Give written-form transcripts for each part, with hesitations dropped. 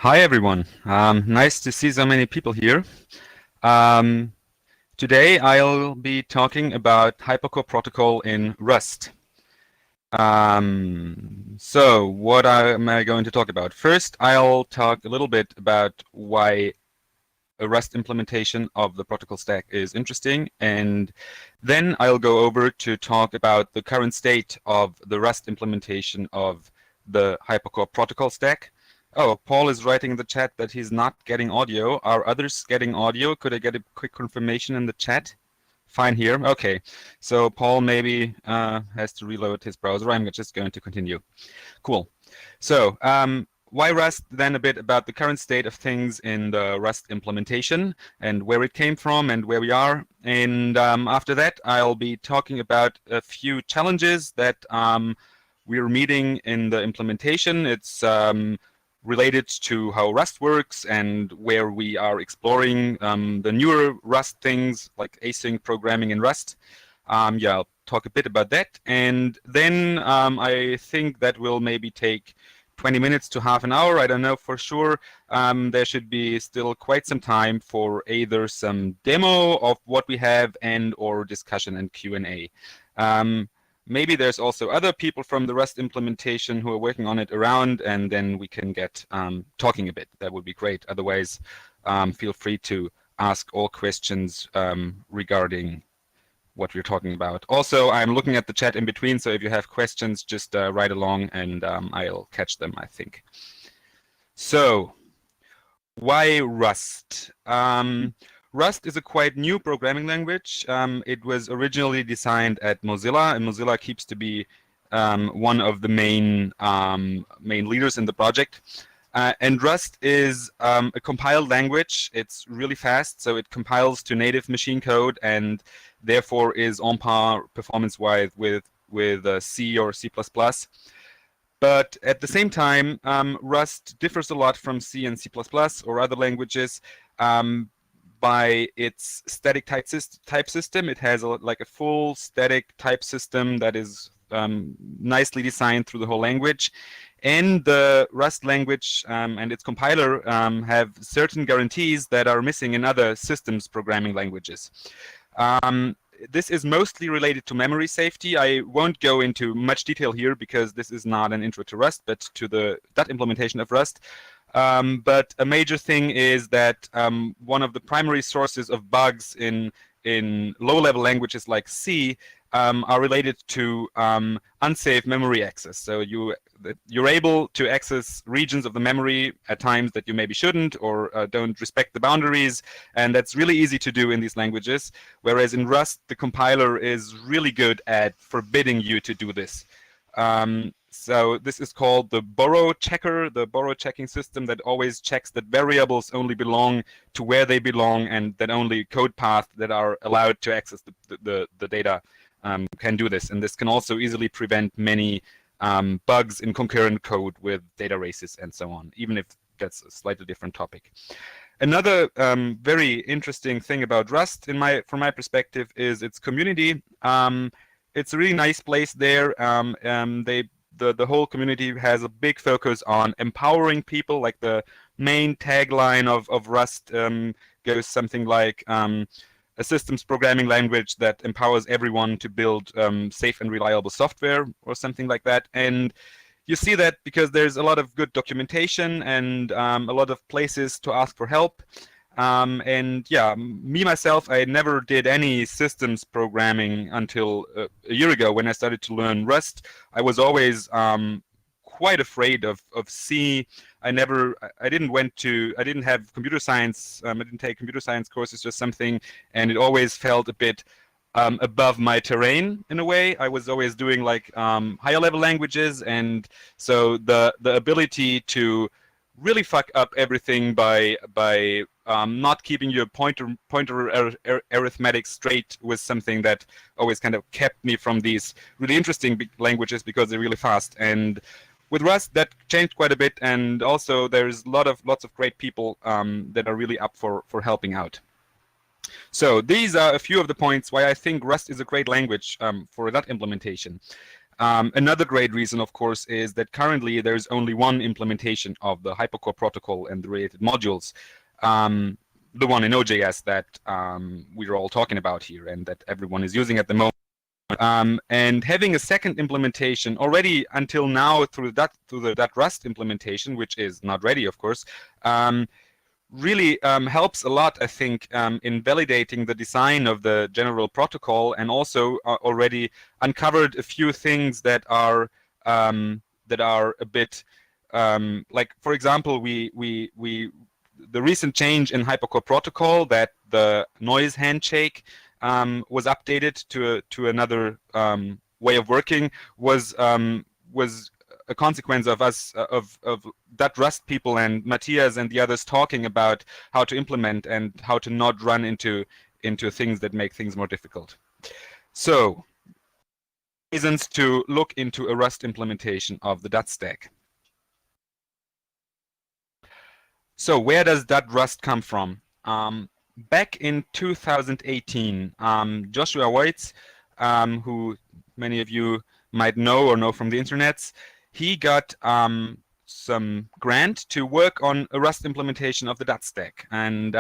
Hi everyone. Nice to see so many people here. Um, Today I'll be talking about Hypercore Protocol in Rust. So what am I going to talk about? First, I'll talk a little bit about why a Rust implementation of the protocol stack is interesting, and then I'll go over to talk about the current state of the Rust implementation of the Hypercore protocol stack. Oh, Paul is writing in the chat that he's not getting audio. Are others getting audio? Could I get a quick confirmation in the chat? Fine here. Okay. So Paul maybe has to reload his browser. I'm just going to continue. Cool. So why Rust? Then a bit about the current state of things in the Rust implementation and where it came from and where we are. And after that, I'll be talking about a few challenges that we're meeting in the implementation. It's related to how Rust works and where we are exploring the newer Rust things like async programming in Rust. Yeah, I'll talk a bit about that. And then I think that will maybe take 20 minutes to half an hour. I don't know for sure. There should be still quite some time for either some demo of what we have and or discussion and Q&A. Maybe there's also other people from the Rust implementation who are working on it around, and then we can get talking a bit. That would be great. Otherwise, feel free to ask all questions regarding what we're talking about. Also, I'm looking at the chat in between, so if you have questions, just write along and I'll catch them, I think. So, why Rust? Rust is a quite new programming language. It was originally designed at Mozilla, and Mozilla keeps to be one of the main leaders in the project. And Rust is a compiled language. It's really fast, so it compiles to native machine code and therefore is on par performance-wise with C or C++. But at the same time, Rust differs a lot from C and C++ or other languages by its static type system. It has like a full static type system that is nicely designed through the whole language. And the Rust language and its compiler have certain guarantees that are missing in other systems programming languages. This is mostly related to memory safety. I won't go into much detail here because this is not an intro to Rust, but to the implementation of Rust. But a major thing is that one of the primary sources of bugs in low-level languages like C are related to unsafe memory access. So you're able to access regions of the memory at times that you maybe shouldn't or don't respect the boundaries, and that's really easy to do in these languages. Whereas in Rust, the compiler is really good at forbidding you to do this. So this is called the borrow checker, the borrow checking system that always checks that variables only belong to where they belong and that only code paths that are allowed to access the data can do this. And this can also easily prevent many bugs in concurrent code with data races and so on, even if that's a slightly different topic. Another very interesting thing about Rust, from my perspective, is its community. It's a really nice place there. The whole community has a big focus on empowering people. Like the main tagline of Rust goes something like a systems programming language that empowers everyone to build safe and reliable software or something like that. And you see that because there's a lot of good documentation and a lot of places to ask for help. And yeah, me myself, I never did any systems programming until a year ago when I started to learn Rust. I was always quite afraid of C. I didn't have computer science. I didn't take computer science courses or something, and it always felt a bit above my terrain in a way. I was always doing like higher level languages, and so the ability to really fuck up everything by not keeping your pointer arithmetic straight was something that always kind of kept me from these really interesting languages because they're really fast. And with Rust, that changed quite a bit, and also there's lots of great people that are really up for helping out. So these are a few of the points why I think Rust is a great language for that implementation. Another great reason, of course, is that currently there's only one implementation of the Hypercore protocol and the related modules, the one in OJS that we're all talking about here and that everyone is using at the moment. And having a second implementation already until now through that Rust implementation, which is not ready, of course, really helps a lot, I think, in validating the design of the general protocol, and also already uncovered a few things that are a bit like, for example, the recent change in Hypercore Protocol that the noise handshake was updated to another way of working was a consequence of us of that Rust people and Matthias and the others talking about how to implement and how to not run into things that make things more difficult. So, reasons to look into a Rust implementation of the DAT stack. So, where does that Rust come from? Back in 2018, Joshua Weitz, who many of you might know or know from the internets, he got some grant to work on a Rust implementation of the DAT stack. And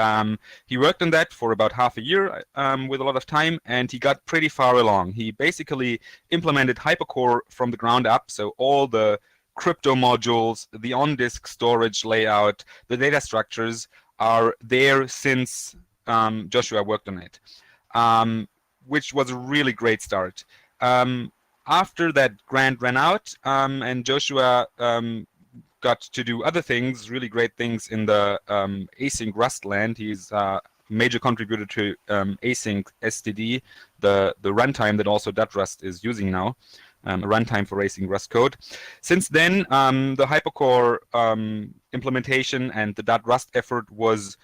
he worked on that for about half a year with a lot of time, and he got pretty far along. He basically implemented Hypercore from the ground up, so all the crypto modules, the on-disk storage layout, the data structures are there since Joshua worked on it, which was a really great start. After that grant ran out, and Joshua got to do other things, really great things in the async Rust land. He's a major contributor to async STD, the runtime that also that Rust is using now, a runtime for async Rust code. Since then, the Hypercore implementation and the .dot Rust effort was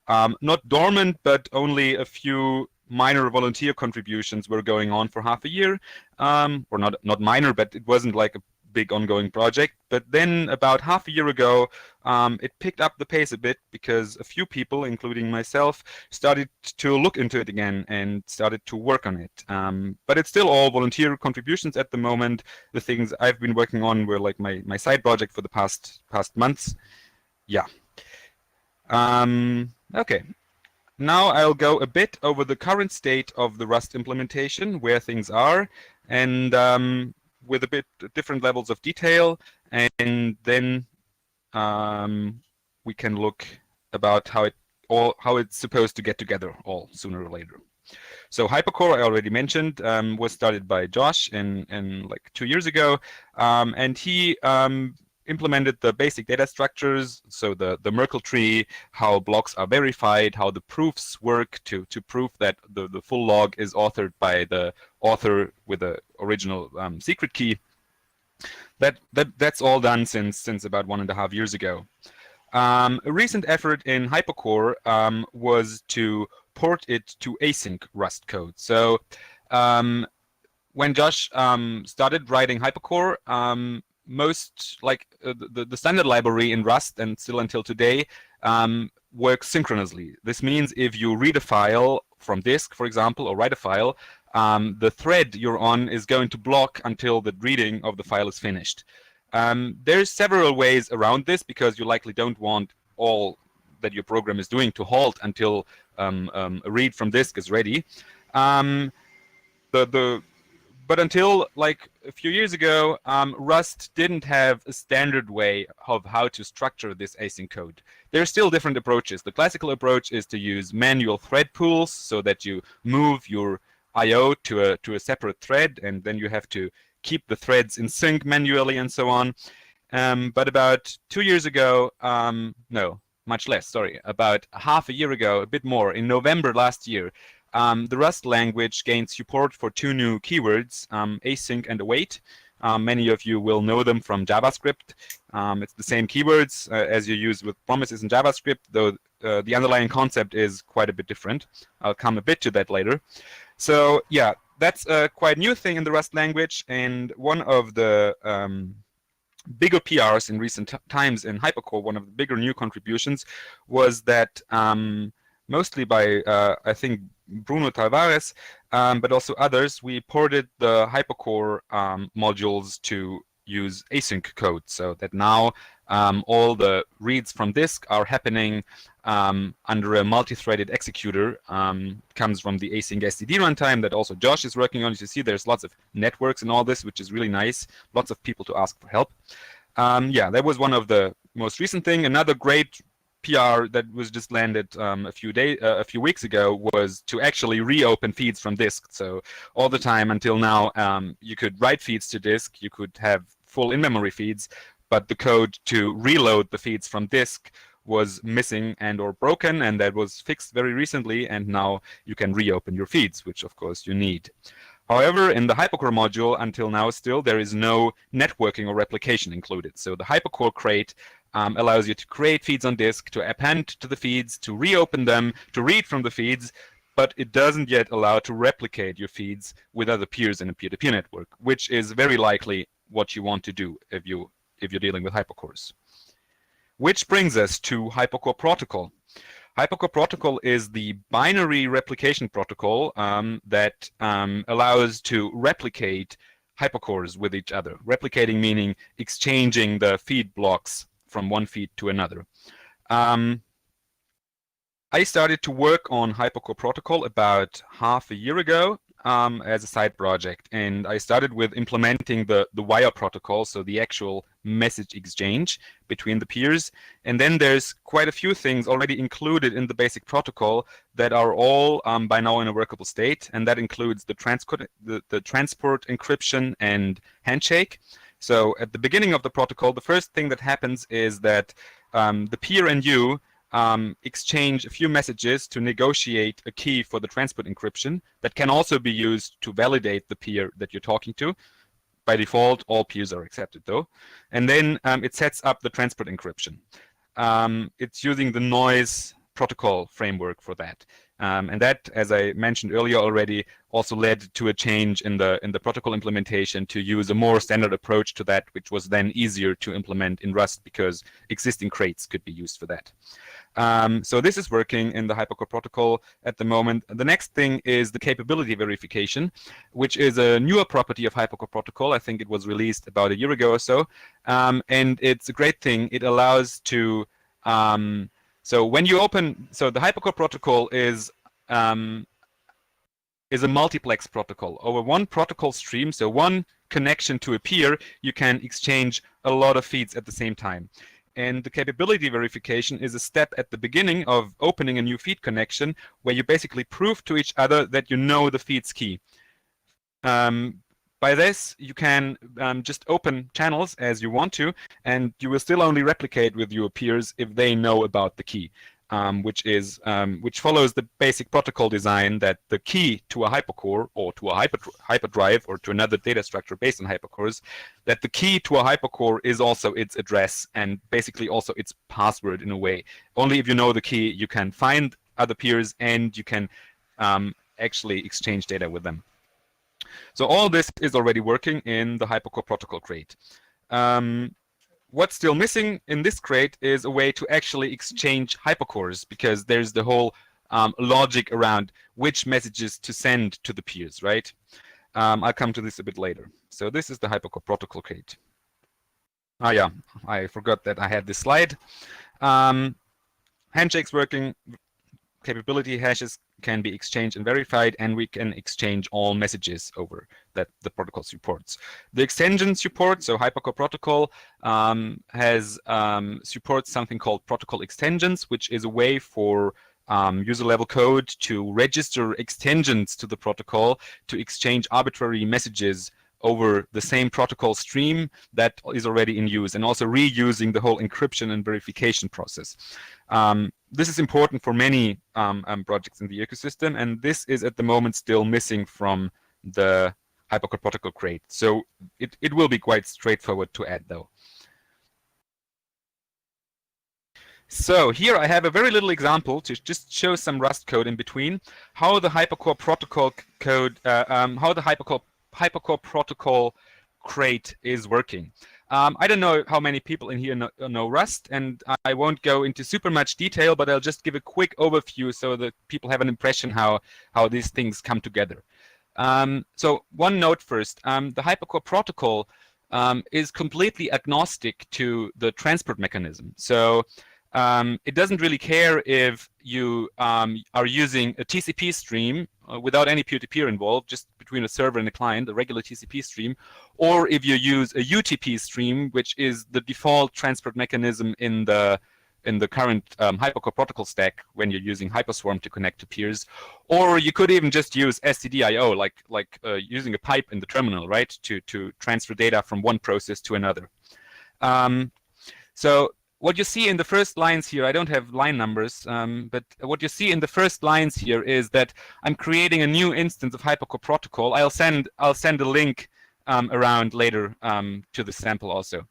not dormant, but only a few minor volunteer contributions were going on for half a year, or not minor, but it wasn't like a big ongoing project. But then about half a year ago, it picked up the pace a bit because a few people, including myself, started to look into it again and started to work on it. But it's still all volunteer contributions at the moment. The things I've been working on were like my side project for the past months. Yeah. Okay. Now I'll go a bit over the current state of the Rust implementation, where things are, and with a bit different levels of detail, and then we can look about how it's supposed to get together all sooner or later. So Hypercore, I already mentioned, was started by Josh in like 2 years ago, and he implemented the basic data structures, so the Merkle tree, how blocks are verified, how the proofs work to prove that the full log is authored by the author with the original secret key. That's all done since about 1.5 years ago. A recent effort in Hypercore was to port it to async Rust code. So when Josh started writing Hypercore, most like the standard library in Rust, and still until today, works synchronously. This means if you read a file from disk, for example, or write a file, the thread you're on is going to block until the reading of the file is finished. There's several ways around this, because you likely don't want all that your program is doing to halt until a read from disk is ready. But until like a few years ago, Rust didn't have a standard way of how to structure this async code. There are still different approaches. The classical approach is to use manual thread pools, so that you move your I/O to a separate thread, and then you have to keep the threads in sync manually and so on. But about 2 years ago, no, much less, sorry, about half a year ago, a bit more, in November last year, the Rust language gained support for 2 new keywords, async and await. Many of you will know them from JavaScript. It's the same keywords as you use with promises in JavaScript, though the underlying concept is quite a bit different. I'll come a bit to that later. So yeah, that's a quite new thing in the Rust language, and one of the bigger PRs in recent times in Hypercore, one of the bigger new contributions, was that mostly by, I think, Bruno Tavares, but also others, we ported the Hypercore modules to use async code, so that now all the reads from disk are happening under a multi-threaded executor. Comes from the async STD runtime that also Josh is working on. As you see, there's lots of networks and all this, which is really nice. Lots of people to ask for help. Yeah, that was one of the most recent thing. Another great PR that was just landed a few weeks ago was to actually reopen feeds from disk. So all the time until now, you could write feeds to disk, you could have full in-memory feeds, but the code to reload the feeds from disk was missing and or broken, and that was fixed very recently, and now you can reopen your feeds, which of course you need. However, in the Hypercore module, until now still, there is no networking or replication included. So the Hypercore crate allows you to create feeds on disk, to append to the feeds, to reopen them, to read from the feeds, but it doesn't yet allow to replicate your feeds with other peers in a peer-to-peer network, which is very likely what you want to do if you're dealing with hypercores. Which brings us to Hypercore Protocol. Hypercore Protocol is the binary replication protocol that allows to replicate hypercores with each other. Replicating meaning exchanging the feed blocks from one feed to another. I started to work on Hypercore Protocol about half a year ago as a side project, and I started with implementing the wire protocol, so the actual message exchange between the peers. And then there's quite a few things already included in the basic protocol that are all by now in a workable state, and that includes the transport encryption and handshake. So at the beginning of the protocol, the first thing that happens is that the peer and you exchange a few messages to negotiate a key for the transport encryption that can also be used to validate the peer that you're talking to. By default, all peers are accepted though. And then it sets up the transport encryption. It's using the noise protocol framework for that. And that, as I mentioned earlier already, also led to a change in the protocol implementation to use a more standard approach to that, which was then easier to implement in Rust because existing crates could be used for that. So this is working in the Hypercore protocol at the moment. The next thing is the capability verification, which is a newer property of Hypercore protocol. I think it was released about a year ago or so. And it's a great thing. It allows to so when you open, so the Hypercore protocol is a multiplex protocol. Over one protocol stream, so one connection to a peer, you can exchange a lot of feeds at the same time. And the capability verification is a step at the beginning of opening a new feed connection where you basically prove to each other that you know the feed's key. By this, you can just open channels as you want to, and you will still only replicate with your peers if they know about the key, which follows the basic protocol design that the key to a hypercore or to a hyperdrive or to another data structure based on hypercores, that the key to a hypercore is also its address and basically also its password in a way. Only if you know the key, you can find other peers and you can actually exchange data with them. So all this is already working in the Hypercore protocol crate. What's still missing in this crate is a way to actually exchange hypercores, because there's the whole logic around which messages to send to the peers, right? I'll come to this a bit later. So this is the Hypercore protocol crate. Ah, yeah, I forgot that I had this slide. Handshake's working. Capability hashes can be exchanged and verified, and we can exchange all messages over that the protocol supports. The extension support, so Hypercore protocol supports something called protocol extensions, which is a way for user-level code to register extensions to the protocol to exchange arbitrary messages over the same protocol stream that is already in use, and also reusing the whole encryption and verification process. This is important for many projects in the ecosystem, and this is at the moment still missing from the Hypercore protocol crate. So it will be quite straightforward to add, though. So here I have a very little example to just show some Rust code in between, how the Hypercore protocol code, how the Hypercore protocol crate is working. I don't know how many people in here know Rust, and I won't go into super much detail, but I'll just give a quick overview so that people have an impression how these things come together. So one note first, the Hypercore Protocol is completely agnostic to the transport mechanism. So it doesn't really care if you are using a TCP stream without any peer-to-peer involved, just between a server and a client, a regular TCP stream, or if you use a UTP stream, which is the default transport mechanism in the current Hypercore protocol stack when you're using Hyperswarm to connect to peers, or you could even just use STD-IO, like using a pipe in the terminal, right, to transfer data from one process to another. So what you see in the first lines here, I don't have line numbers, but what you see in the first lines here is that I'm creating a new instance of Hypercore Protocol. I'll send a link around later to the sample also.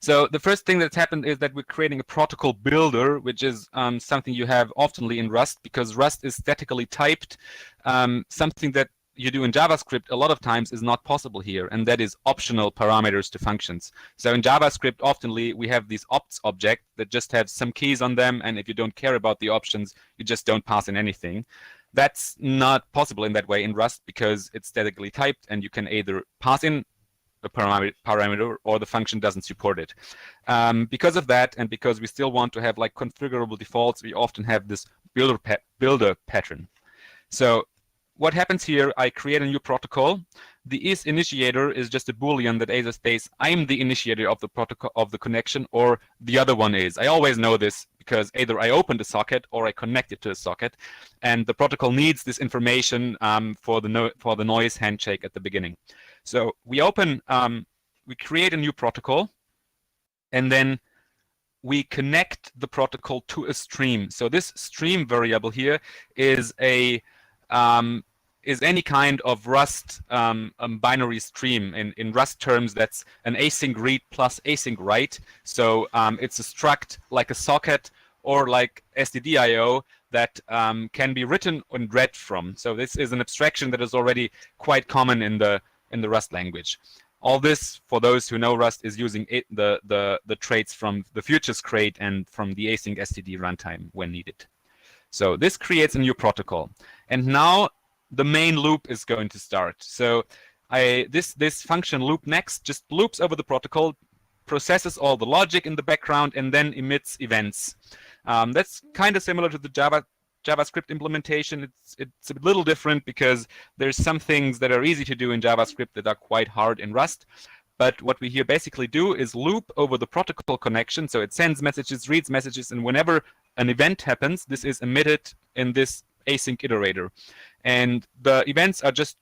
So the first thing that's happened is that we're creating a protocol builder, which is something you have oftenly in Rust, because Rust is statically typed. Something that you do in JavaScript a lot of times is not possible here, and that is optional parameters to functions. So in JavaScript, oftenly we have these opts object that just have some keys on them, and if you don't care about the options, you just don't pass in anything. That's not possible in that way in Rust because it's statically typed, and you can either pass in a parameter or the function doesn't support it. Because of that, and because we still want to have like configurable defaults, we often have this builder pattern. So what happens here, I create a new protocol. The is_initiator is just a boolean that either states I'm the initiator of the protocol of the connection, or the other one is. I always know this because either I open the socket or I connect it to a socket, and the protocol needs this information for the noise handshake at the beginning. So we create a new protocol, and then we connect the protocol to a stream. So this stream variable here is any kind of Rust binary stream. In Rust terms, that's an async read plus async write. So it's a struct like a socket or like STD-IO that can be written and read from. So this is an abstraction that is already quite common in the Rust language. All this, for those who know Rust, is using the traits from the futures crate and from the async STD runtime when needed. So this creates a new protocol, and now the main loop is going to start. So this function loop next just loops over the protocol, processes all the logic in the background, and then emits events. That's kind of similar to the JavaScript implementation. It's a little different because there's some things that are easy to do in JavaScript that are quite hard in Rust. But what we here basically do is loop over the protocol connection. So it sends messages, reads messages, and whenever an event happens, this is emitted in this async iterator. And the events are just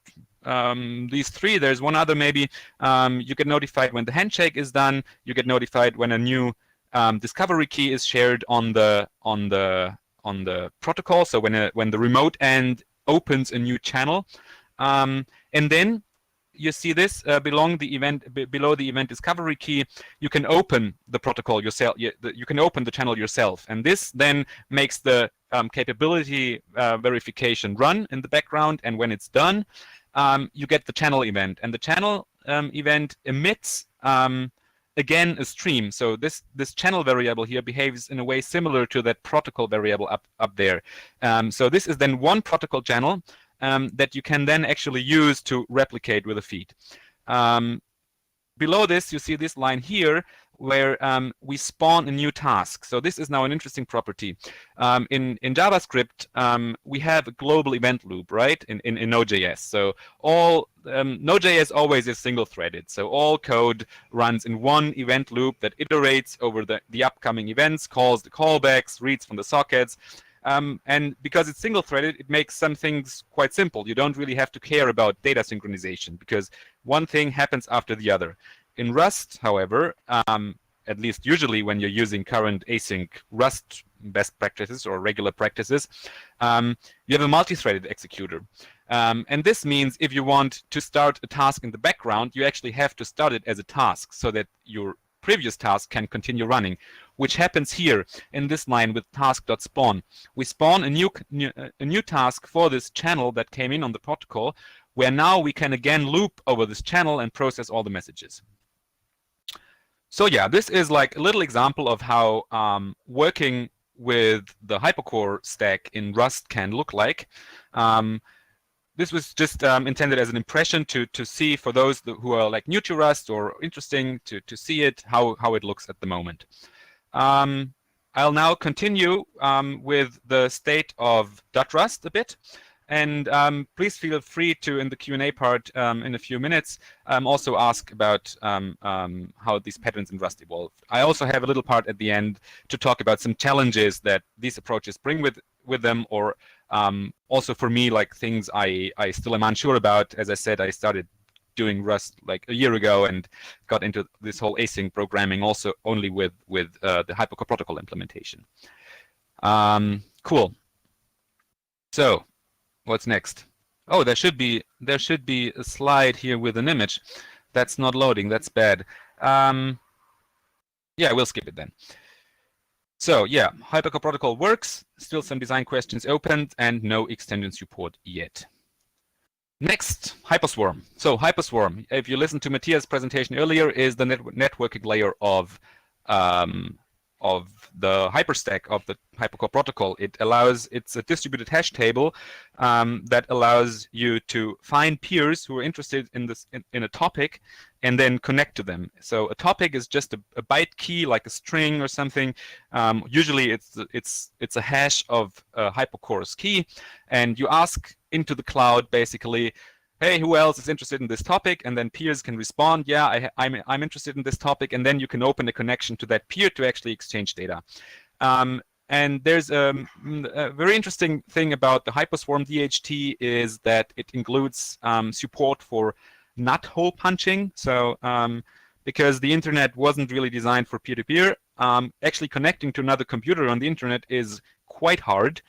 these three. There's one other maybe. You get notified when the handshake is done. You get notified when a new discovery key is shared on the protocol. So when the remote end opens a new channel, and then you see this below the event discovery key. You can open the protocol yourself. You can open the channel yourself, and this then makes the capability verification run in the background. And when it's done, you get the channel event, and the channel event emits again a stream. So this channel variable here behaves in a way similar to that protocol variable up there. So this is then one protocol channel that you can then actually use to replicate with a feed. Below this, you see this line here where we spawn a new task. So this is now an interesting property. In JavaScript, we have a global event loop, right, in Node.js. So all Node.js always is single-threaded. So all code runs in one event loop that iterates over the upcoming events, calls the callbacks, reads from the sockets. And because it's single-threaded, it makes some things quite simple. You don't really have to care about data synchronization because one thing happens after the other. In Rust, however, at least usually when you're using current async Rust best practices or regular practices, you have a multi-threaded executor. And this means if you want to start a task in the background, you actually have to start it as a task so that your previous task can continue running, which happens here in this line with task.spawn. We spawn a new task for this channel that came in on the protocol, where now we can again loop over this channel and process all the messages. So yeah, this is like a little example of how working with the Hypercore stack in Rust can look like. This was just intended as an impression to see for those who are like new to Rust or interesting to see it, how it looks at the moment. I'll now continue with the state of .rust a bit. And please feel free to, in the Q&A part in a few minutes, also ask about how these patterns in Rust evolve. I also have a little part at the end to talk about some challenges that these approaches bring with them, or also for me, like things I still am unsure about. As I said, I started doing Rust like a year ago and got into this whole async programming also only with the Hypercore Protocol implementation. Cool. So what's next? Oh, there should be a slide here with an image. That's not loading. That's bad. Yeah, we'll skip it then. So yeah, Hypercore Protocol works. Still some design questions opened and no extension support yet. Next, Hyperswarm. So Hyperswarm, if you listened to Matthias' presentation earlier, is the networking layer of the hyperstack of the Hypercore protocol. It's a distributed hash table that allows you to find peers who are interested in a topic and then connect to them. So a topic is just a byte key, like a string or something. Usually it's a hash of Hypercore's key, and you ask into the cloud basically, hey, who else is interested in this topic? And then peers can respond, yeah, I'm interested in this topic, and then you can open a connection to that peer to actually exchange data. And there's a very interesting thing about the Hyperswarm DHT is that it includes support for nut hole punching. So because the internet wasn't really designed for peer-to-peer, actually connecting to another computer on the internet is quite hard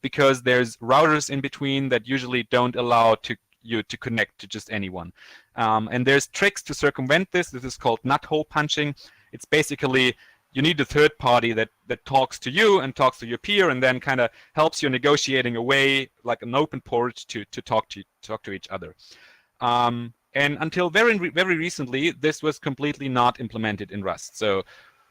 because there's routers in between that usually don't allow you to connect to just anyone. And there's tricks to circumvent this. This is called nut hole punching. It's basically you need a third party that talks to you and talks to your peer and then kind of helps you negotiating a way, like an open port to talk to each other. And until very recently, this was completely not implemented in Rust. So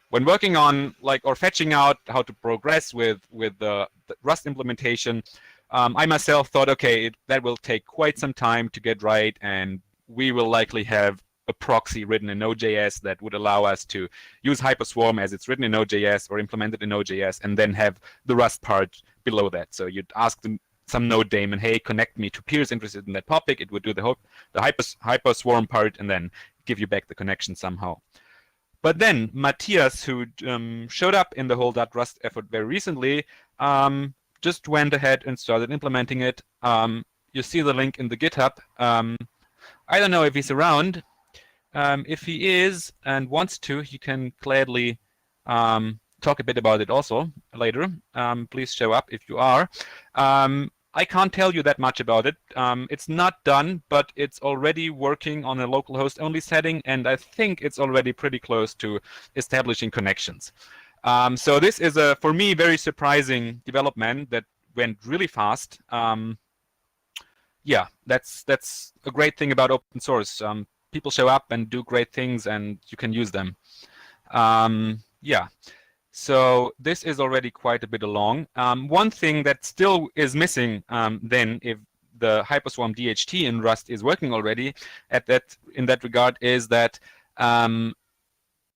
when working on or fetching out how to progress with the Rust implementation, I myself thought, okay, that will take quite some time to get right, and we will likely have a proxy written in Node.js that would allow us to use Hyperswarm as it's written in Node.js or implemented in Node.js, and then have the Rust part below that. So you'd ask some node daemon, hey, connect me to peers interested in that topic. It would do the Hyperswarm part and then give you back the connection somehow. But then Matthias, who showed up in the whole .rust effort very recently, just went ahead and started implementing it. You see the link in the GitHub. I don't know if he's around. If he is and wants to, he can gladly talk a bit about it also later. Please show up if you are. I can't tell you that much about it. It's not done, but it's already working on a localhost only setting, and I think it's already pretty close to establishing connections. So this is for me, very surprising development that went really fast. Yeah, that's a great thing about open source. People show up and do great things, and you can use them. Yeah. So this is already quite a bit along. One thing that still is missing then, if the Hyperswarm DHT in Rust is working already in that regard, is that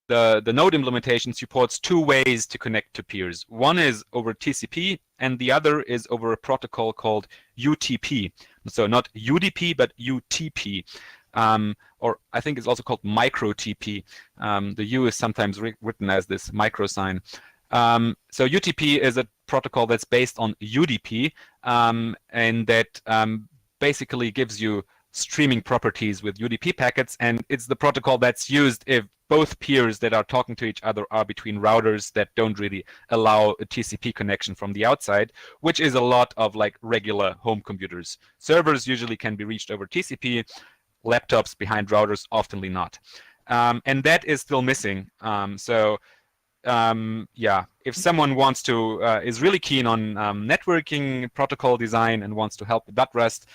the node implementation supports two ways to connect to peers. One is over TCP, and the other is over a protocol called UTP. So not UDP, but UTP. Or I think it's also called micro-TP. The U is sometimes written as this micro sign. So UTP is a protocol that's based on UDP, and that basically gives you streaming properties with UDP packets, and it's the protocol that's used if both peers that are talking to each other are between routers that don't really allow a TCP connection from the outside, which is a lot of like regular home computers. Servers usually can be reached over TCP, laptops behind routers oftenly not. And that is still missing. Yeah, if someone wants to, is really keen on networking protocol design and wants to help with .rust,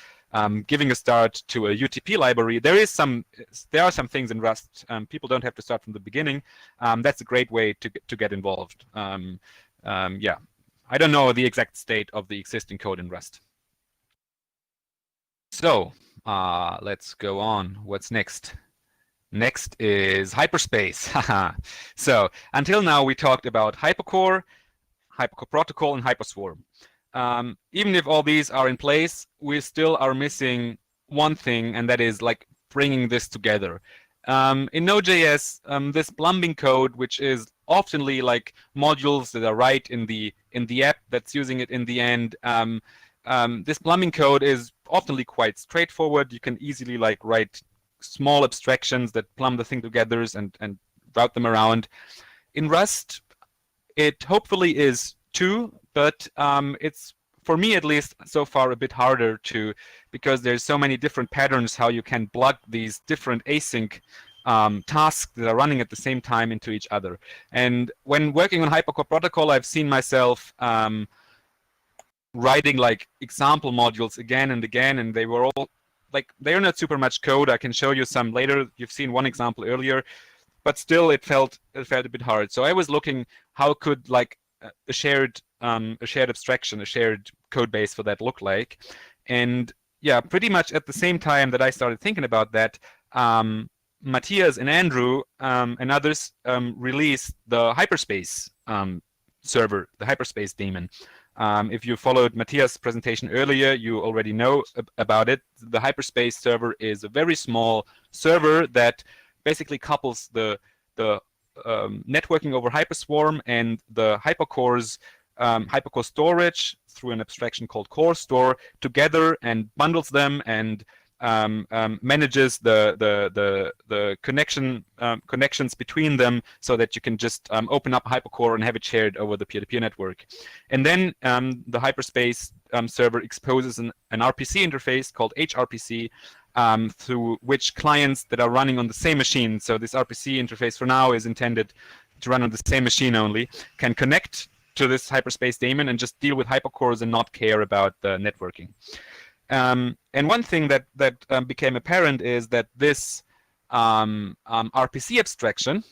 giving a start to a UTP library. There are some things in Rust. People don't have to start from the beginning. That's a great way to get involved. Yeah, I don't know the exact state of the existing code in Rust. So let's go on. What's next? Next is hyperspace. So until now, we talked about Hypercore, Hypercore Protocol, and Hyperswarm. Even if all these are in place, we still are missing one thing, and that is like bringing this together. In Node.js, this plumbing code, which is oftenly like modules that are right in the app that's using it in the end, this plumbing code is oftenly quite straightforward. You can easily like write small abstractions that plumb the thing together and route them around. In Rust, it hopefully is too, but it's, for me at least, so far a bit harder to, because there's so many different patterns how you can plug these different async tasks that are running at the same time into each other. And when working on Hypercore Protocol, I've seen myself writing like example modules again and again, and they were all like, they're not super much code. I can show you some later. You've seen one example earlier, but still it felt a bit hard. So I was looking how could like a shared abstraction, a shared code base for that look like. And yeah, pretty much at the same time that I started thinking about that, Matthias and Andrew and others released the Hyperspace server, the Hyperspace daemon. If you followed Matthias' presentation earlier, you already know about it. The Hyperspace server is a very small server that basically couples the networking over Hyperswarm and the Hypercore's Hypercore storage through an abstraction called Core Store together, and bundles them and manages the connections between them, so that you can just open up Hypercore and have it shared over the peer-to-peer network. And then the Hyperspace server exposes an RPC interface called HRPC, through which clients that are running on the same machine, so this RPC interface for now is intended to run on the same machine only, can connect to this Hyperspace daemon and just deal with hypercores and not care about the networking. And one thing that became apparent is that this RPC abstraction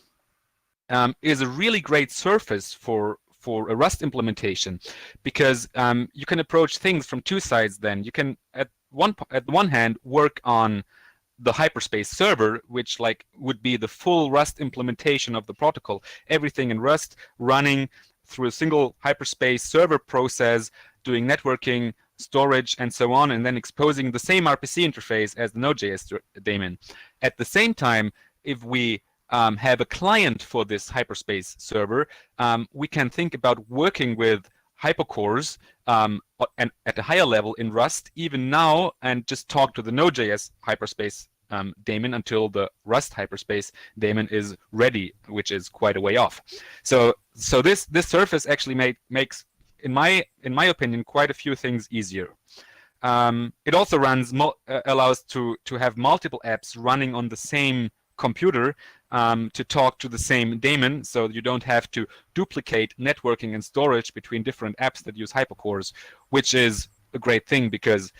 is a really great surface for a Rust implementation, because you can approach things from two sides. Then you can at one hand work on the Hyperspace server, which like would be the full Rust implementation of the protocol, everything in Rust running through a single Hyperspace server process, doing networking, storage, and so on, and then exposing the same RPC interface as the Node.js daemon. At the same time, if we have a client for this Hyperspace server, we can think about working with hypercores and at a higher level in Rust even now, and just talk to the Node.js Hyperspace daemon until the Rust Hyperspace daemon is ready, which is quite a way off. So this surface actually makes, in my opinion, quite a few things easier. It also allows to have multiple apps running on the same computer to talk to the same daemon, so you don't have to duplicate networking and storage between different apps that use hypercores, which is a great thing, because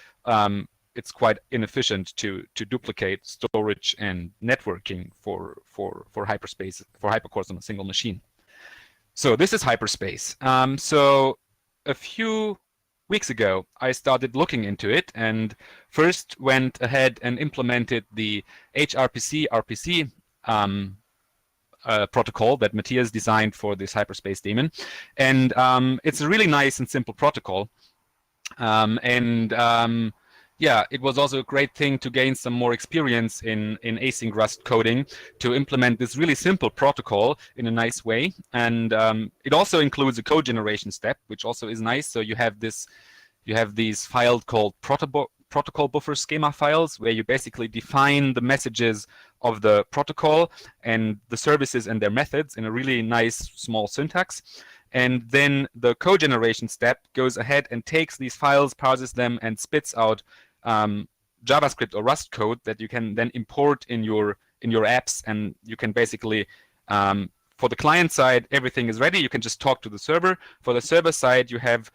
it's quite inefficient to duplicate storage and networking for Hyperspace, for hypercores on a single machine. So this is Hyperspace. So a few weeks ago, I started looking into it, and first went ahead and implemented the HRPC RPC protocol that Matthias designed for this Hyperspace daemon. And it's a really nice and simple protocol. Yeah, it was also a great thing to gain some more experience in async Rust coding, to implement this really simple protocol in a nice way. And it also includes a code generation step, which also is nice. So you have these files called protocol buffer schema files, where you basically define the messages of the protocol and the services and their methods in a really nice small syntax. And then the code generation step goes ahead and takes these files, parses them, and spits out JavaScript or Rust code that you can then import in your apps, and you can basically for the client side, everything is ready. You can just talk to the server. For the server side, you have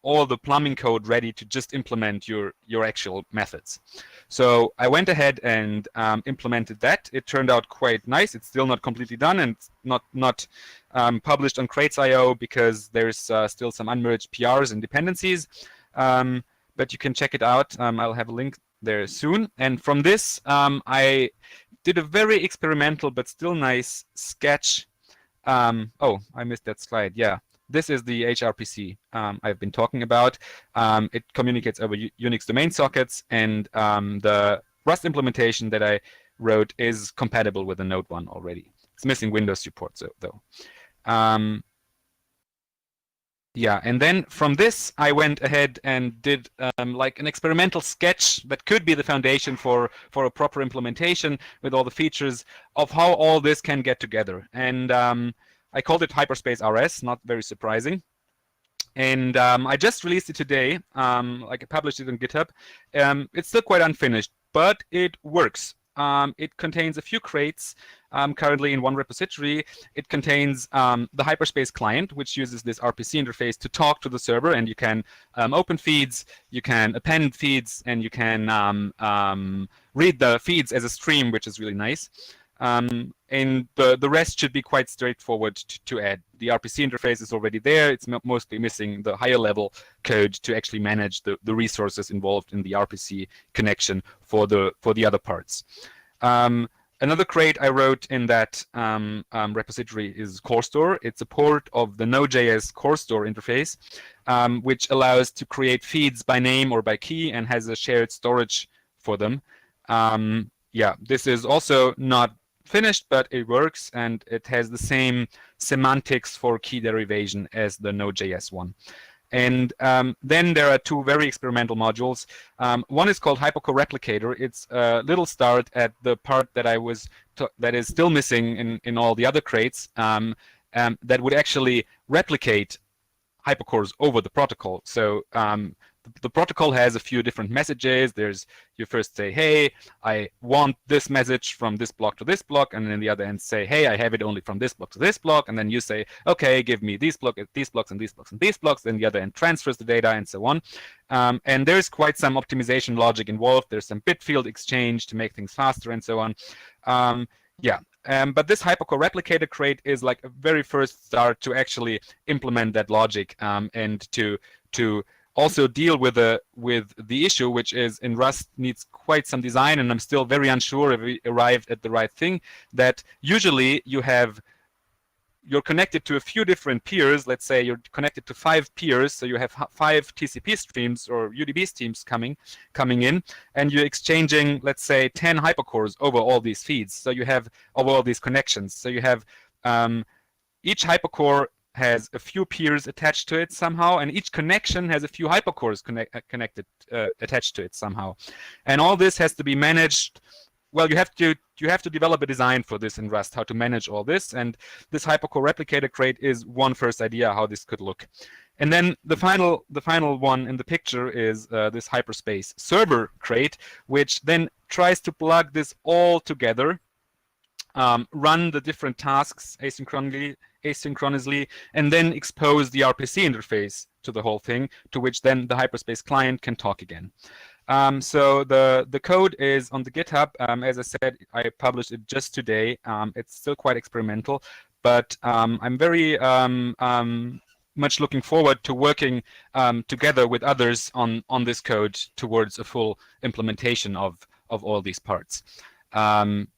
all the plumbing code ready to just implement your actual methods. So I went ahead and implemented that. It turned out quite nice. It's still not completely done, and it's not published on Crates.io because there's still some unmerged PRs and dependencies. But you can check it out. I'll have a link there soon. And from this, I did a very experimental but still nice sketch. Oh, I missed that slide. Yeah, this is the HRPC I've been talking about. It communicates over Unix domain sockets, and the Rust implementation that I wrote is compatible with the Node 1 already. It's missing Windows support, though. Yeah, and then from this, I went ahead and did like an experimental sketch that could be the foundation for a proper implementation with all the features of how all this can get together. And I called it Hyperspace RS, not very surprising. And I just released it today. Like I published it on GitHub. It's still quite unfinished, but it works. It contains a few crates currently in one repository. It contains the Hyperspace client, which uses this RPC interface to talk to the server, and you can open feeds, you can append feeds, and you can read the feeds as a stream, which is really nice. And the rest should be quite straightforward to add. The RPC interface is already there. It's mostly missing the higher level code to actually manage the resources involved in the RPC connection for the other parts. Another crate I wrote in that repository is Core Store. It's a port of the Node.js Core Store interface, which allows to create feeds by name or by key and has a shared storage for them. Yeah, this is also not finished, but it works, and it has the same semantics for key derivation as the Node.js one. And then there are two very experimental modules. One is called Hyperco Replicator. It's a little start at the part that that is still missing in all the other crates, that would actually replicate hypercores over the protocol. So the protocol has a few different messages. You first say, hey, I want this message from this block to this block, and then the other end say, hey, I have it only from this block to this block, and then you say, okay, give me these blocks, and these blocks, and these blocks, then the other end transfers the data, and so on. And there's quite some optimization logic involved. There's some bit field exchange to make things faster, and so on. Yeah. But this Hypercore Replicator crate is like a very first start to actually implement that logic, and to also deal with the issue, which is in Rust needs quite some design, and I'm still very unsure if we arrived at the right thing. That usually you're connected to a few different peers. Let's say you're connected to 5 peers, so you have 5 TCP streams or UDP streams coming in, and you're exchanging, let's say, 10 hypercores over all these feeds. So you have over all these connections. So you have each hypercore has a few peers attached to it somehow, and each connection has a few hypercores connected attached to it somehow, and all this has to be managed. Well, you have to develop a design for this in Rust, how to manage all this, and this Hypercore Replicator crate is one first idea how this could look. And then the final one in the picture is this Hyperspace server crate, which then tries to plug this all together, run the different tasks asynchronously, and then expose the RPC interface to the whole thing, to which then the Hyperspace client can talk again. So the code is on the GitHub. As I said, I published it just today. It's still quite experimental, but I'm very much looking forward to working together with others on this code towards a full implementation of all these parts.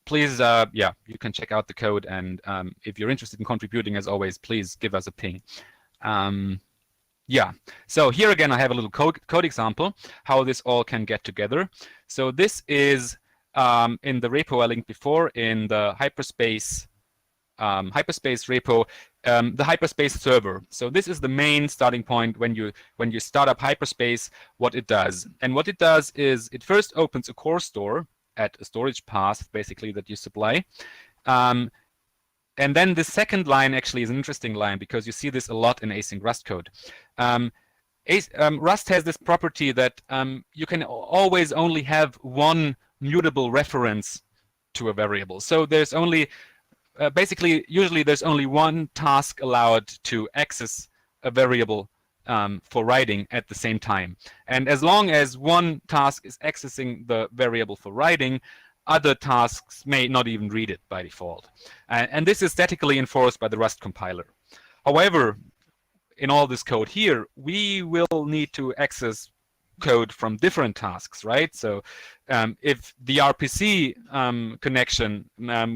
Please, yeah, you can check out the code, and if you're interested in contributing, as always, please give us a ping. Yeah, so here again I have a little code example how this all can get together. So this is in the repo I linked before, in the Hyperspace repo, the Hyperspace server. So this is the main starting point when you start up Hyperspace, what it does. And what it does is it first opens a core store at a storage path, basically, that you supply. And then the second line actually is an interesting line, because you see this a lot in async Rust code. Rust has this property that you can always only have one mutable reference to a variable. So there's only basically, usually there's only one task allowed to access a variable for writing at the same time. And as long as one task is accessing the variable for writing, other tasks may not even read it by default. And this is statically enforced by the Rust compiler. However, in all this code here, we will need to access code from different tasks, right? So if the RPC connection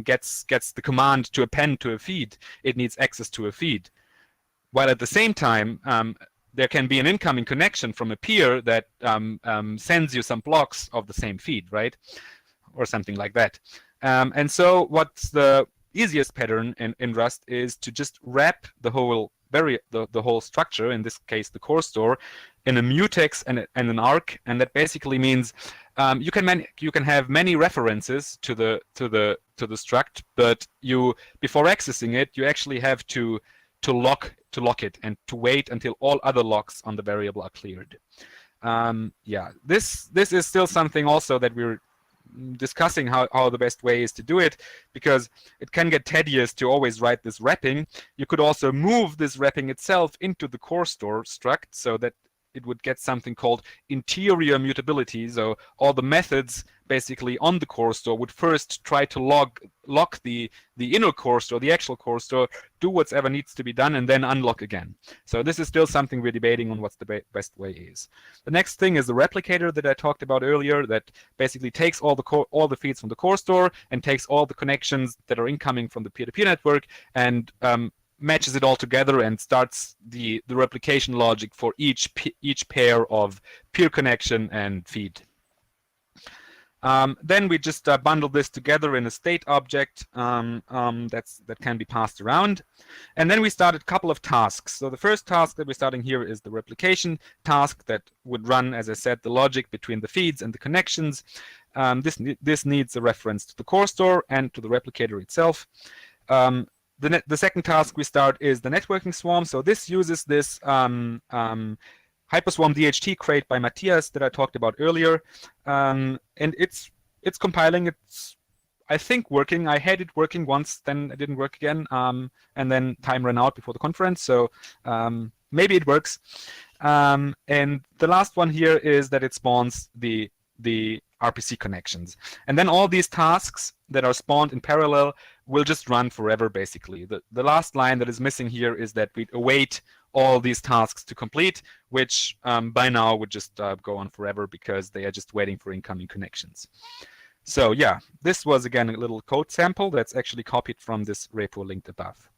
gets the command to append to a feed, it needs access to a feed. While at the same time, there can be an incoming connection from a peer that sends you some blocks of the same feed, right? Or something like that. And so what's the easiest pattern in Rust is to just wrap the whole the whole structure, in this case the core store, in a mutex and an arc, and that basically means you can have many references to the struct, but before accessing it, you actually have to lock it and to wait until all other locks on the variable are cleared. Yeah, this is still something also that we're discussing how the best way is to do it, because it can get tedious to always write this wrapping. You could also move this wrapping itself into the core store struct so that it would get something called interior mutability. So all the methods basically on the core store would first try to lock the inner core store, the actual core store, do whatever needs to be done, and then unlock again. So this is still something we're debating on what's the best way is. The next thing is the replicator that I talked about earlier, that basically takes all the feeds from the core store and takes all the connections that are incoming from the peer-to-peer network and matches it all together and starts the replication logic for each pair of peer connection and feed. Then we just bundle this together in a state object that can be passed around. And then we started a couple of tasks. So the first task that we're starting here is the replication task that would run, as I said, the logic between the feeds and the connections. This needs a reference to the core store and to the replicator itself. The second task we start is the networking swarm. So this uses this Hyperswarm DHT crate by Matthias that I talked about earlier, and it's compiling. It's, I think, working. I had it working once, then it didn't work again, and then time ran out before the conference. So maybe it works. And the last one here is that it spawns the RPC connections, and then all these tasks that are spawned in parallel will just run forever, basically. The last line that is missing here is that we await all these tasks to complete, which by now would just go on forever because they are just waiting for incoming connections. So yeah, this was again a little code sample that's actually copied from this repo linked above.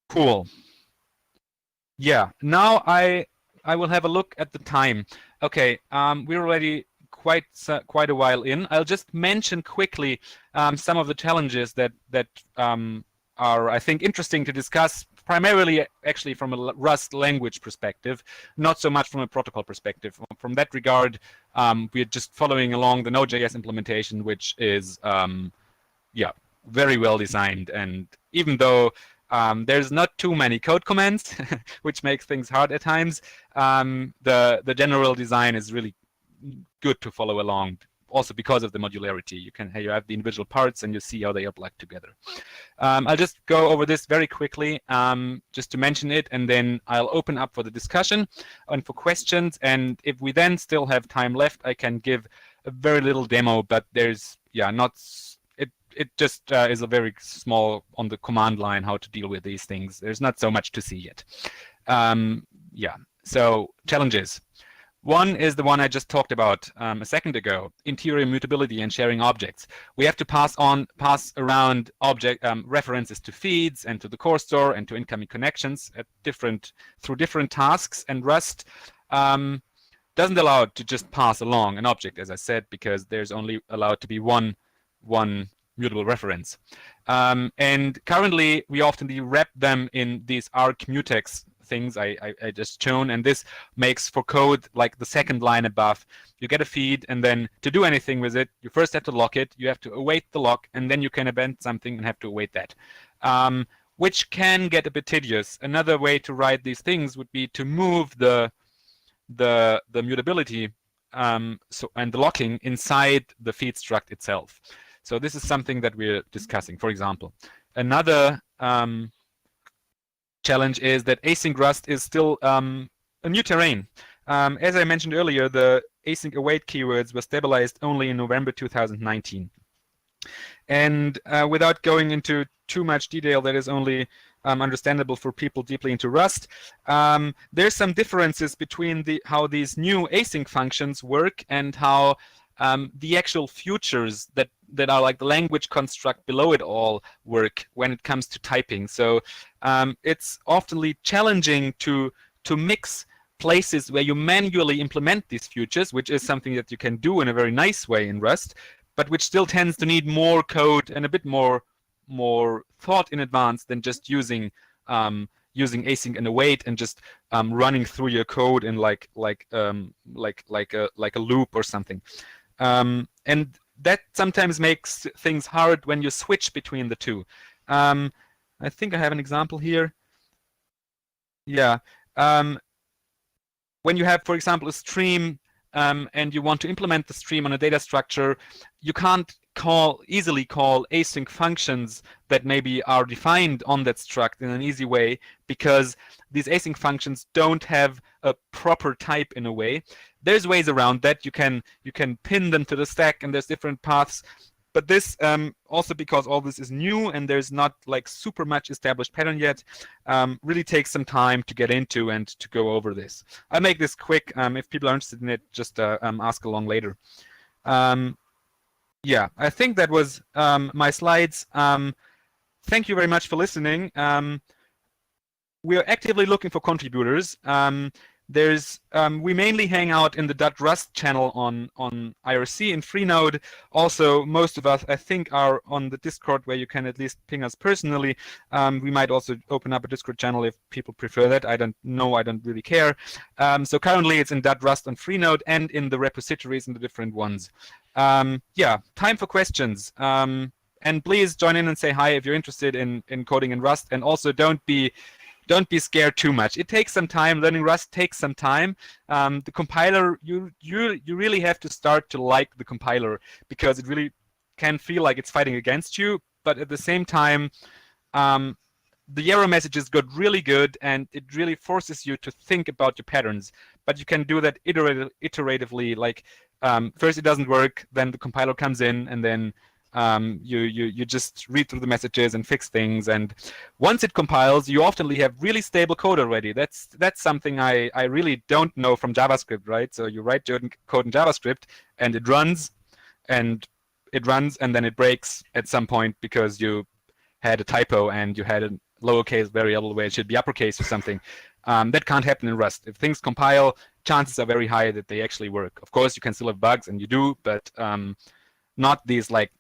Cool. Yeah, now I will have a look at the time. Okay, we're already quite a while in. I'll just mention quickly some of the challenges that are, I think, interesting to discuss, primarily actually from a Rust language perspective, not so much from a protocol perspective. From that regard, we're just following along the Node.js implementation, which is yeah, very well designed. And even though there's not too many code commands, which makes things hard at times, the general design is really good to follow along, also because of the modularity. You have the individual parts and you see how they are plugged together. I'll just go over this very quickly, just to mention it, and then I'll open up for the discussion and for questions. And if we then still have time left, I can give a very little demo, but there's, yeah, not, it just is a very small on the command line how to deal with these things. There's not so much to see yet. Yeah, so challenges. One is the one I just talked about a second ago: interior mutability and sharing objects. We have to pass around object references to feeds and to the core store and to incoming connections through different tasks. And Rust doesn't allow it to just pass along an object, as I said, because there's only allowed to be one mutable reference. And currently, we often wrap them in these arc mutex things I just shown, and this makes for code like the second line above. You get a feed, and then to do anything with it, you first have to lock it, you have to await the lock, and then you can append something and have to await that, which can get a bit tedious. Another way to write these things would be to move the mutability and the locking inside the feed struct itself. So this is something that we're discussing, for example. Another challenge is that async Rust is still a new terrain. As I mentioned earlier, the async await keywords were stabilized only in November 2019. And without going into too much detail, that is only understandable for people deeply into Rust. There's some differences between how these new async functions work and how the actual futures that are like the language construct below it all work when it comes to typing. So it's often challenging to mix places where you manually implement these futures, which is something that you can do in a very nice way in Rust, but which still tends to need more code and a bit more thought in advance than just using async and await and just running through your code in like a loop or something. And that sometimes makes things hard when you switch between the two. I think I have an example here. Yeah. When you have, for example, a stream and you want to implement the stream on a data structure, you can't easily call async functions that maybe are defined on that struct in an easy way, because these async functions don't have a proper type in a way. There's ways around that. You can pin them to the stack, and there's different paths. But this also, because all this is new and there's not like super much established pattern yet, really takes some time to get into and to go over this. I'll make this quick. If people are interested in it, just ask along later. Yeah, I think that was my slides. Thank you very much for listening. We are actively looking for contributors. We mainly hang out in the .rust channel on IRC in Freenode. Also, most of us, I think, are on the Discord, where you can at least ping us personally. We might also open up a Discord channel if people prefer that. I don't know. I don't really care. So currently, it's in .rust on Freenode and in the repositories in the different ones. Yeah, time for questions. And please join in and say hi if you're interested in coding in Rust. And also, don't be scared too much. It takes some time. Learning Rust takes some time. The compiler, you really have to start to like the compiler, because it really can feel like it's fighting against you. But at the same time, the error messages got really good, and it really forces you to think about your patterns. But you can do that iteratively. Like first it doesn't work, then the compiler comes in, and then you just read through the messages and fix things. And once it compiles, you often have really stable code already. That's something I really don't know from JavaScript, right? So you write your code in JavaScript, and it runs, and then it breaks at some point because you had a typo and you had a lowercase variable where it should be uppercase or something. That can't happen in Rust. If things compile, chances are very high that they actually work. Of course, you can still have bugs, and you do, but not these like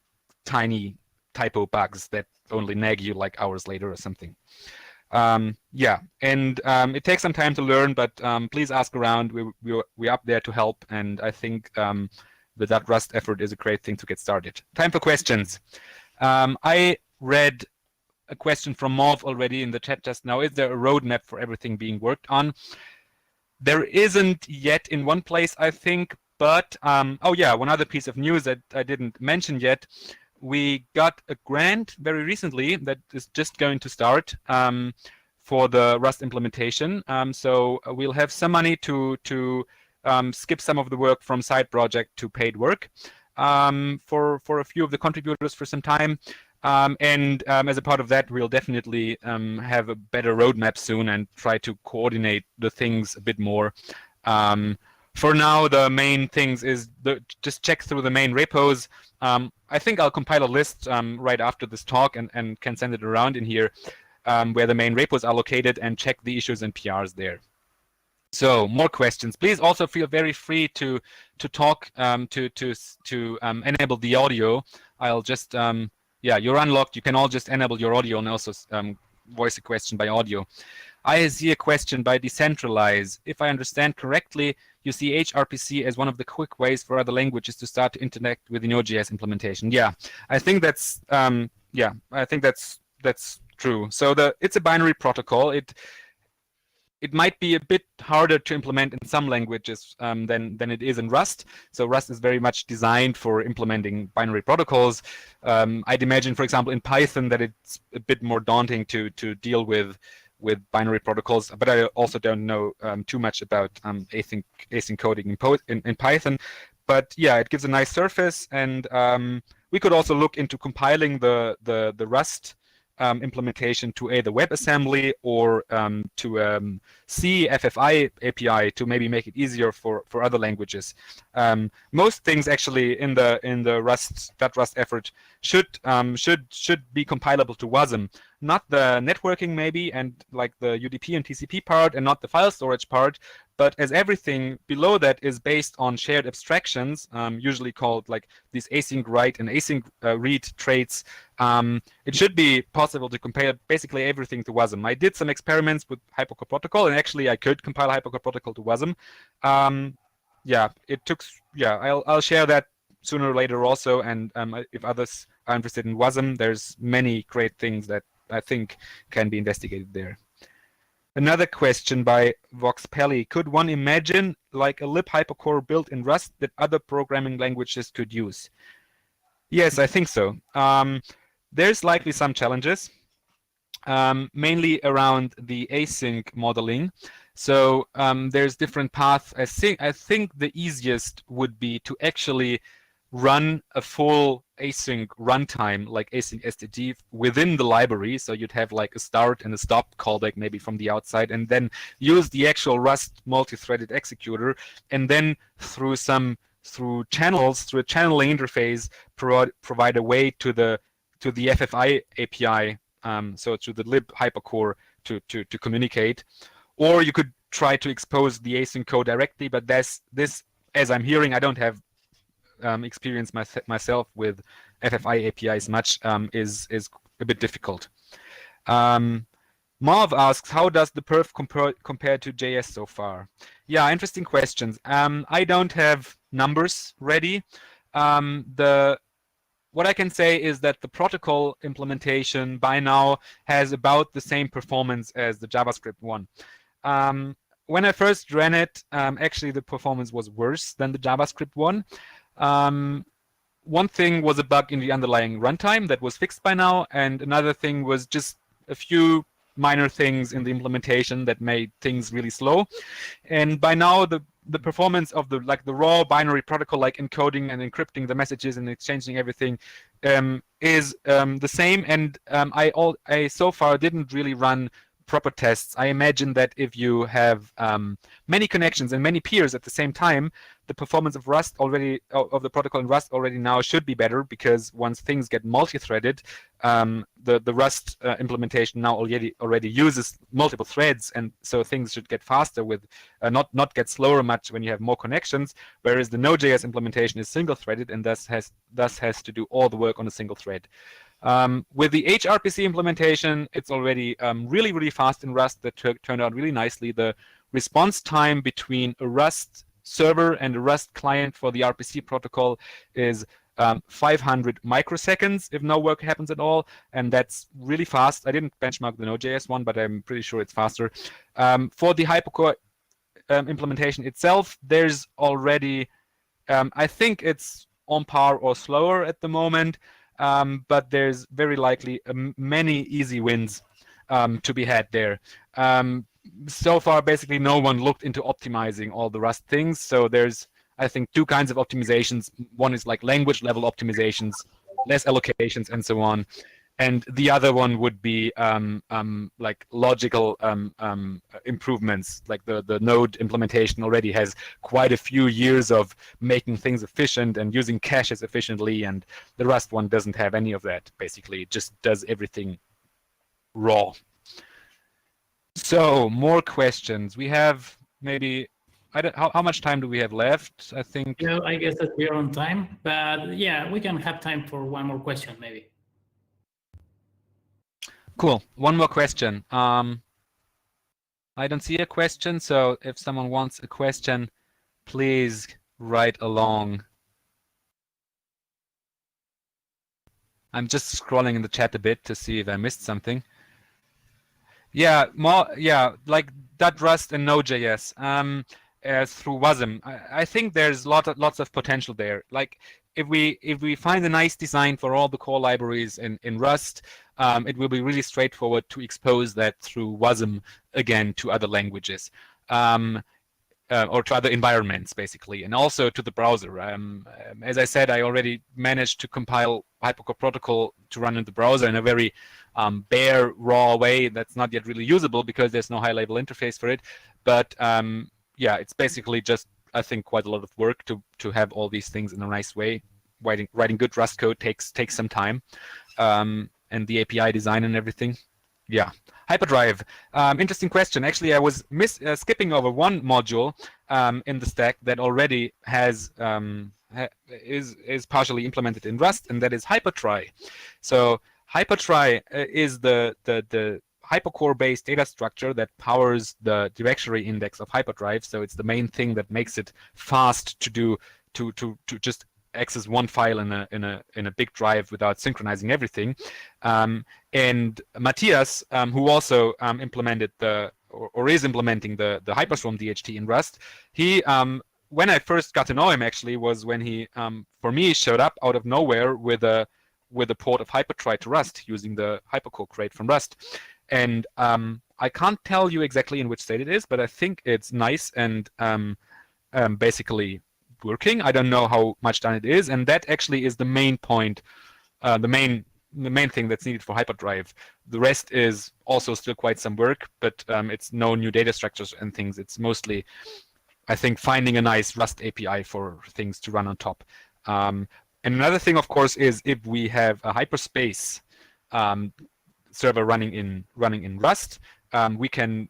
tiny typo bugs that only nag you like hours later or something. Yeah, and it takes some time to learn, but please ask around. We're up there to help, and I think the .rust effort is a great thing to get started. Time for questions. I read a question from Mauve already in the chat just now. Is there a roadmap for everything being worked on? There isn't yet in one place, I think, but oh yeah, one other piece of news that I didn't mention yet. We got a grant very recently that is just going to start for the Rust implementation. So we'll have some money to skip some of the work from side project to paid work for a few of the contributors for some time. And as a part of that, we'll definitely have a better roadmap soon and try to coordinate the things a bit more. For now, the main things is just check through the main repos. I think I'll compile a list right after this talk and can send it around in here where the main repos are located, and check the issues and PRs there. So more questions. Please also feel very free to talk, to enable the audio. I'll just, yeah, you're unlocked. You can all just enable your audio and also voice a question by audio. I see a question by Decentralize. If I understand correctly, you see HRPC as one of the quick ways for other languages to start to interact with the Node.js implementation. Yeah, I think that's yeah, I think that's true. So it's a binary protocol. it might be a bit harder to implement in some languages than it is in Rust. So Rust is very much designed for implementing binary protocols. I'd imagine, for example, in Python that it's a bit more daunting to deal with binary protocols. But I also don't know too much about async coding in Python. But yeah, it gives a nice surface, and we could also look into compiling the Rust implementation to either WebAssembly or to C FFI API to maybe make it easier for other languages. Most things actually in the Rust effort should be compilable to WASM, not the networking maybe and like the UDP and TCP part, and not the file storage part, but as everything below that is based on shared abstractions, usually called like these async write and async read traits, it should be possible to compare basically everything to WASM. I did some experiments with Hypercore Protocol, and actually I could compile Hypercore Protocol to WASM. Yeah, it took. Yeah, I'll share that sooner or later also. And if others are interested in WASM, there's many great things that I think can be investigated there. Another question by Vox Pelli. Could one imagine like a libhypercore built in Rust that other programming languages could use? Yes, I think so. There's likely some challenges, mainly around the async modeling. So there's different paths. I think the easiest would be to actually run a full async runtime, like async STD, within the library. So you'd have like a start and a stop callback maybe from the outside, and then use the actual Rust multi-threaded executor, and then through channels, through a channeling interface, provide a way to the FFI API, so to the lib hypercore to communicate. Or you could try to expose the async code directly, but this, as I'm hearing, I don't have experience myself with FFI APIs much, is a bit difficult. Marv asks, how does the perf compare to JS so far? Yeah, interesting questions. I don't have numbers ready. What I can say is that the protocol implementation by now has about the same performance as the JavaScript one. When I first ran it, actually the performance was worse than the JavaScript one. One thing was a bug in the underlying runtime that was fixed by now, and another thing was just a few minor things in the implementation that made things really slow. And by now, the performance of the raw binary protocol, like encoding and encrypting the messages and exchanging everything, is the same. And I so far didn't really run proper tests. I imagine that if you have many connections and many peers at the same time, the performance of Rust of the protocol in Rust already now should be better, because once things get multi-threaded, the Rust implementation now already uses multiple threads, and so things should get faster with not get slower much when you have more connections. Whereas the Node.js implementation is single-threaded and thus has to do all the work on a single thread. With the HRPC implementation, it's already really fast in Rust. That turned out really nicely. The response time between a Rust server and a Rust client for the RPC protocol is 500 microseconds if no work happens at all, and that's really fast. I didn't benchmark the Node.js one, but I'm pretty sure it's faster. For the Hypercore implementation itself, there's already, I think it's on par or slower at the moment. But there's very likely many easy wins to be had there. So far, basically, no one looked into optimizing all the Rust things. So there's, I think, two kinds of optimizations. One is like language level optimizations, less allocations, and so on. And the other one would be like logical improvements. Like the Node implementation already has quite a few years of making things efficient and using caches efficiently, and the Rust one doesn't have any of that. Basically, it just does everything raw. So more questions. We have maybe, how much time do we have left? I think. Yeah, I guess that we are on time, but yeah, we can have time for one more question maybe. Cool. One more question. I don't see a question, so if someone wants a question, please write along. I'm just scrolling in the chat a bit to see if I missed something. Yeah, like .rust and Node.js through WASM. I think there's lots of potential there. Like if we find a nice design for all the core libraries in Rust, it will be really straightforward to expose that through WASM again to other languages. Or to other environments, basically, and also to the browser. As I said, I already managed to compile Hypercore Protocol to run in the browser in a very bare, raw way that's not yet really usable because there's no high-level interface for it. But yeah, it's basically just, I think, quite a lot of work to have all these things in a nice way. Writing good Rust code takes some time, and the API design and everything. Yeah. Hyperdrive, interesting question. Actually, I was skipping over one module in the stack that already has is partially implemented in Rust, and that is Hypertry. So Hypertry is the Hypercore-based data structure that powers the directory index of Hyperdrive. So it's the main thing that makes it fast to just access one file in a big drive without synchronizing everything. And Matthias, who also implemented or is implementing the Hyperswarm DHT in Rust, he when I first got to know him actually was when he for me showed up out of nowhere with a port of Hypertry to Rust using the Hypercore crate from Rust. And I can't tell you exactly in which state it is, but I think it's nice and basically working. I don't know how much done it is, and that actually is the main point, the main thing that's needed for Hyperdrive. The rest is also still quite some work, but it's no new data structures and things. It's mostly, I think, finding a nice Rust API for things to run on top. And another thing, of course, is if we have a Hyperspace server running in Rust, we can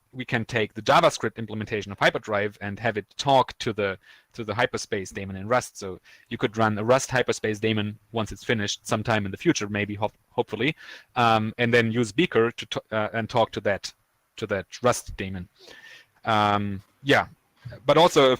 take the JavaScript implementation of Hyperdrive and have it talk to the Hyperspace daemon in Rust. So you could run a Rust Hyperspace daemon once it's finished, sometime in the future, maybe hopefully, and then use Beaker to and talk to that Rust daemon. Yeah, but also